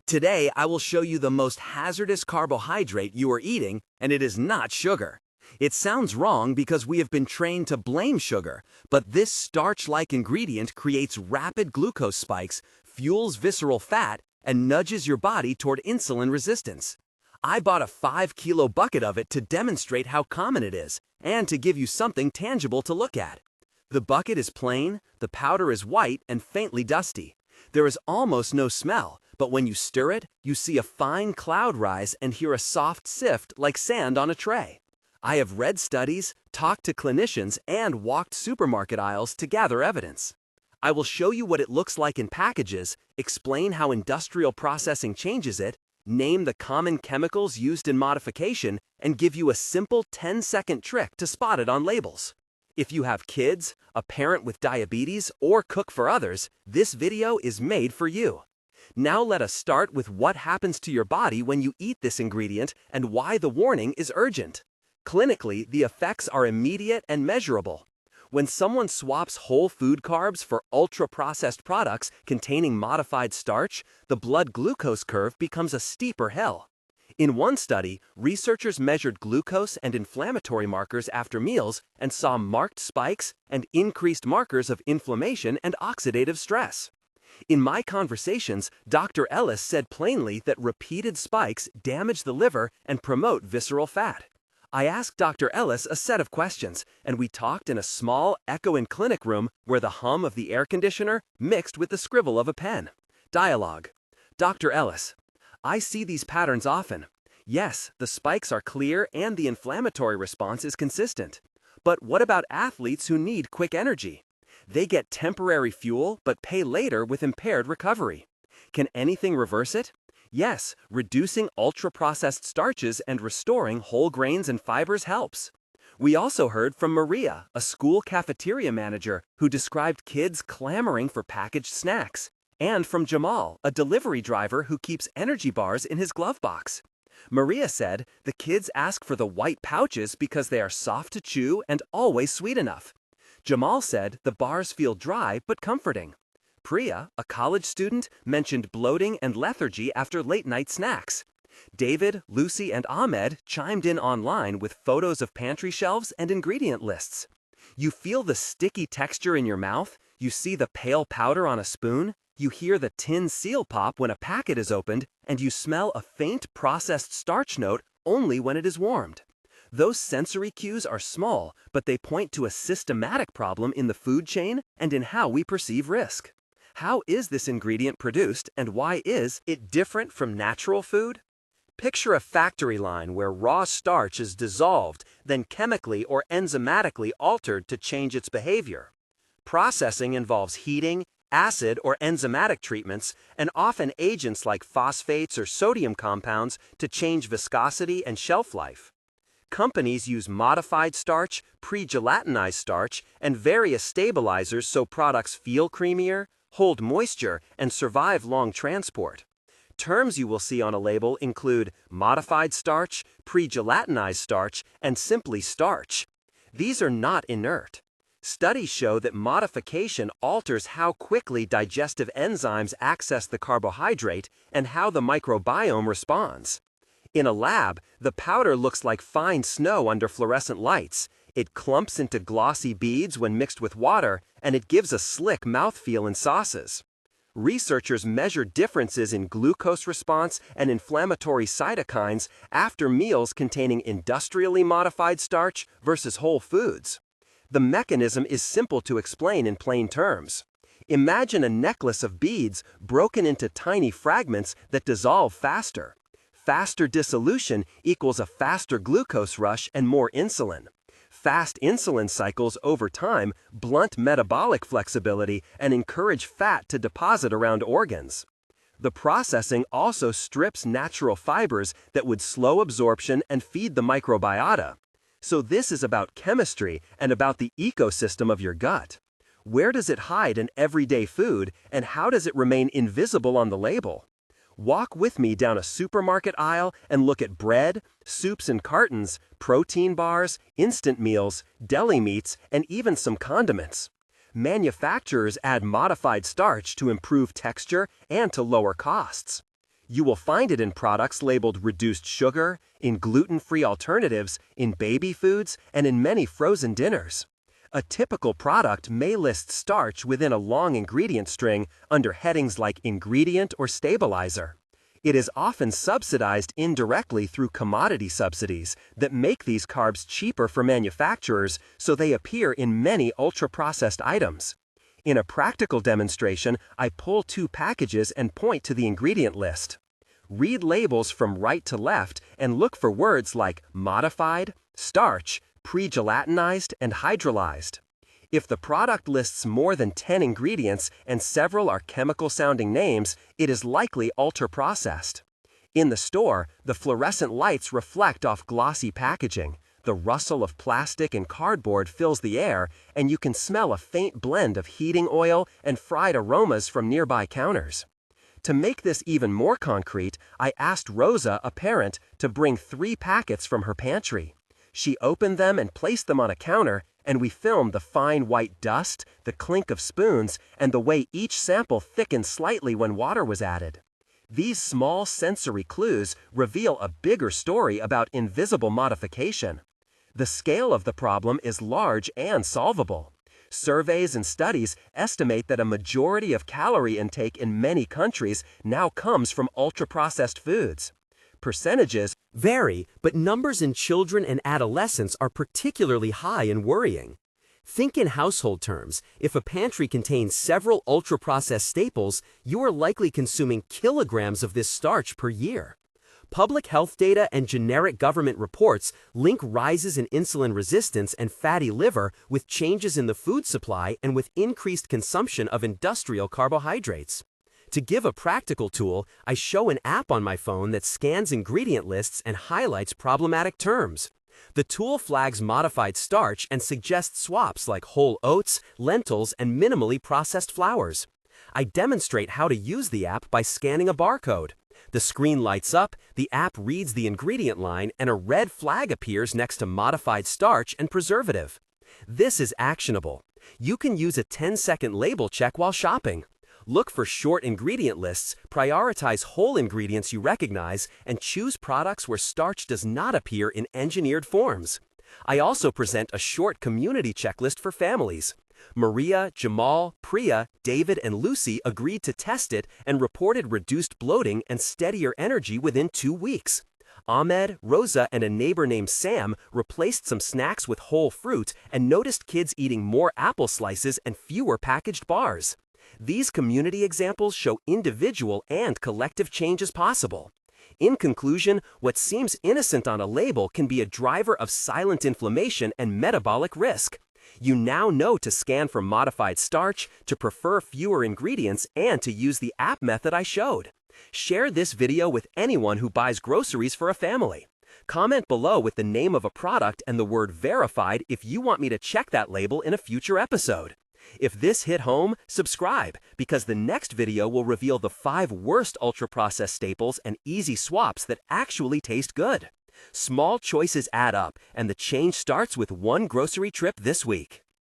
Today, I will show you the most hazardous carbohydrate you are eating, and it is not sugar. It sounds wrong because we have been trained to blame sugar, but this starch-like ingredient creates rapid glucose spikes, fuels visceral fat, and nudges your body toward insulin resistance. I bought a 5-kilo bucket of it to demonstrate how common it is, and to give you something tangible to look at. The bucket is plain, the powder is white and faintly dusty. There is almost no smell, but when you stir it, you see a fine cloud rise and hear a soft sift like sand on a tray. I have read studies, talked to clinicians, and walked supermarket aisles to gather evidence. I will show you what it looks like in packages, explain how industrial processing changes it, name the common chemicals used in modification, and give you a simple 10-second trick to spot it on labels. If you have kids, a parent with diabetes, or cook for others, this video is made for you. Now let us start with what happens to your body when you eat this ingredient and why the warning is urgent. Clinically, the effects are immediate and measurable. When someone swaps whole food carbs for ultra-processed products containing modified starch, the blood glucose curve becomes a steeper hill. In one study, researchers measured glucose and inflammatory markers after meals and saw marked spikes and increased markers of inflammation and oxidative stress. In my conversations, Dr. Ellis said plainly that repeated spikes damage the liver and promote visceral fat. I asked Dr. Ellis a set of questions, and we talked in a small, echoing clinic room where the hum of the air conditioner mixed with the scribble of a pen. Dialogue. Dr. Ellis: I see these patterns often. Yes, the spikes are clear and the inflammatory response is consistent. But what about athletes who need quick energy? They get temporary fuel but pay later with impaired recovery. Can anything reverse it? Yes, reducing ultra-processed starches and restoring whole grains and fibers helps. We also heard from Maria, a school cafeteria manager who described kids clamoring for packaged snacks, and from Jamal, a delivery driver who keeps energy bars in his glove box. Maria said the kids ask for the white pouches because they are soft to chew and always sweet enough. Jamal said the bars feel dry but comforting. Priya, a college student, mentioned bloating and lethargy after late-night snacks. David, Lucy, and Ahmed chimed in online with photos of pantry shelves and ingredient lists. You feel the sticky texture in your mouth, you see the pale powder on a spoon, you hear the tin seal pop when a packet is opened, and you smell a faint processed starch note only when it is warmed. Those sensory cues are small, but they point to a systematic problem in the food chain and in how we perceive risk. How is this ingredient produced, and why is it different from natural food? Picture a factory line where raw starch is dissolved, then chemically or enzymatically altered to change its behavior. Processing involves heating, acid or enzymatic treatments, and often agents like phosphates or sodium compounds to change viscosity and shelf life. Companies use modified starch, pre-gelatinized starch, and various stabilizers so products feel creamier, hold moisture, and survive long transport. Terms you will see on a label include modified starch, pre-gelatinized starch, and simply starch. These are not inert. Studies show that modification alters how quickly digestive enzymes access the carbohydrate and how the microbiome responds. In a lab, the powder looks like fine snow under fluorescent lights. It clumps into glossy beads when mixed with water, and it gives a slick mouthfeel in sauces. Researchers measured differences in glucose response and inflammatory cytokines after meals containing industrially modified starch versus whole foods. The mechanism is simple to explain in plain terms. Imagine a necklace of beads broken into tiny fragments that dissolve faster. Faster dissolution equals a faster glucose rush and more insulin. Fast insulin cycles over time blunt metabolic flexibility and encourage fat to deposit around organs. The processing also strips natural fibers that would slow absorption and feed the microbiota. So this is about chemistry and about the ecosystem of your gut. Where does it hide in everyday food, and how does it remain invisible on the label? Walk with me down a supermarket aisle and look at bread, soups and cartons, protein bars, instant meals, deli meats, and even some condiments. Manufacturers add modified starch to improve texture and to lower costs. You will find it in products labeled reduced sugar, in gluten-free alternatives, in baby foods, and in many frozen dinners. A typical product may list starch within a long ingredient string under headings like ingredient or stabilizer. It is often subsidized indirectly through commodity subsidies that make these carbs cheaper for manufacturers, so they appear in many ultra-processed items. In a practical demonstration, I pull 2 packages and point to the ingredient list. Read labels from right to left and look for words like modified, starch, pre-gelatinized, and hydrolyzed. If the product lists more than 10 ingredients and several are chemical-sounding names, it is likely ultra-processed. In the store, the fluorescent lights reflect off glossy packaging. The rustle of plastic and cardboard fills the air, and you can smell a faint blend of heating oil and fried aromas from nearby counters. To make this even more concrete, I asked Rosa, a parent, to bring 3 packets from her pantry. She opened them and placed them on a counter, and we filmed the fine white dust, the clink of spoons, and the way each sample thickened slightly when water was added. These small sensory clues reveal a bigger story about invisible modification. The scale of the problem is large and solvable. Surveys and studies estimate that a majority of calorie intake in many countries now comes from ultra-processed foods. Percentages vary, but numbers in children and adolescents are particularly high and worrying. Think in household terms. If a pantry contains several ultra-processed staples, you are likely consuming kilograms of this starch per year. Public health data and generic government reports link rises in insulin resistance and fatty liver with changes in the food supply and with increased consumption of industrial carbohydrates. To give a practical tool, I show an app on my phone that scans ingredient lists and highlights problematic terms. The tool flags modified starch and suggests swaps like whole oats, lentils, and minimally processed flours. I demonstrate how to use the app by scanning a barcode. The screen lights up, the app reads the ingredient line, and a red flag appears next to modified starch and preservative. This is actionable. You can use a 10-second label check while shopping. Look for short ingredient lists, prioritize whole ingredients you recognize, and choose products where starch does not appear in engineered forms. I also present a short community checklist for families. Maria, Jamal, Priya, David, and Lucy agreed to test it and reported reduced bloating and steadier energy within 2 weeks. Ahmed, Rosa, and a neighbor named Sam replaced some snacks with whole fruit and noticed kids eating more apple slices and fewer packaged bars. These community examples show individual and collective change is possible. In conclusion, what seems innocent on a label can be a driver of silent inflammation and metabolic risk. You now know to scan for modified starch, to prefer fewer ingredients, and to use the app method I showed. Share this video with anyone who buys groceries for a family. Comment below with the name of a product and the word verified if you want me to check that label in a future episode. If this hit home, subscribe, because the next video will reveal the 5 worst ultra-processed staples and easy swaps that actually taste good. Small choices add up, and the change starts with one grocery trip this week.